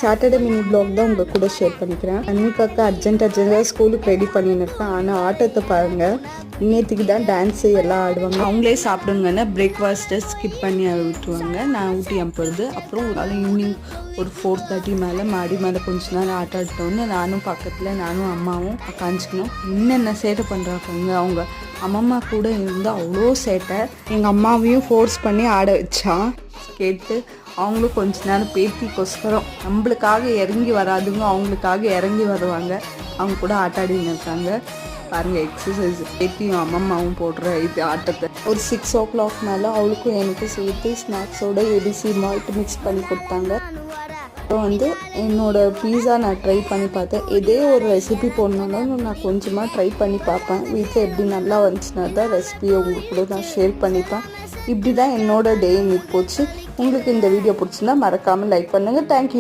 Saturday mini block தான் உங்கள் கூட ஷேர் பண்ணிக்கிறேன். அன்னிக்காக்க அர்ஜென்ட்டாக ஸ்கூலுக்கு ரெடி பண்ணின்னு இருக்கேன். ஆனால் ஆட்டத்தை பாருங்கள், இன்னத்துக்கு தான் டான்ஸு எல்லாம் ஆடுவாங்க. அவங்களே சாப்பிடுங்கன்னா பிரேக்ஃபாஸ்ட்டை ஸ்கிப் பண்ணி விட்டுருவாங்க. நான் ஊட்டி அனுப்புறது. அப்புறம் ஒரு நாள் ஈவினிங் ஒரு 4:30 மேலே மாடி மேலே கொஞ்ச நேரம் ஆட்ட ஆட்டோன்னு நானும் அம்மாவும் உட்காந்துக்கணும். என்னென்ன சேட்டை பண்ணுறாங்க அவங்க அம்மம்மா கூட இருந்து அவ்வளோ சேட்டை. எங்கள் அம்மாவையும் ஃபோர்ஸ் பண்ணி ஆட வச்சான். கேட்டு அவங்களும் கொஞ்ச நேரம் பேத்திக்கொசரம் நம்மளுக்காக இறங்கி வராதுங்க, அவங்களுக்காக இறங்கி வருவாங்க. அவங்க கூட ஆட்டாடின்னு இருக்காங்க பாருங்கள். எக்ஸசைஸ் பேத்தியும் அம்மம்மாவும் போடுற இது ஆட்டத்தை. ஒரு 6 o'clock மேலே அவளுக்கும் எனக்கும் சேர்த்து ஸ்நாக்ஸோட ஏபிசி மால்ட் மிக்ஸ் பண்ணி கொடுத்தாங்க. அப்புறம் என்னோடய பீஸா நான் ட்ரை பண்ணி பார்த்தேன். இதே ஒரு ரெசிபி போடணுன்னாலும் நான் கொஞ்சமாக ட்ரை பண்ணி பார்ப்பேன். வீட்டில் எப்படி நல்லா வந்துச்சுன்னா தான் ரெசிபியை உங்களுக்கு கூட நான் ஷேர் பண்ணிப்பேன். இப்படி தான் என்னோடய டே இன்னைக்கு போச்சு. உங்களுக்கு இந்த வீடியோ பிடிச்சுன்னா மறக்காமல் லைக் பண்ணுங்கள். தேங்க்யூ.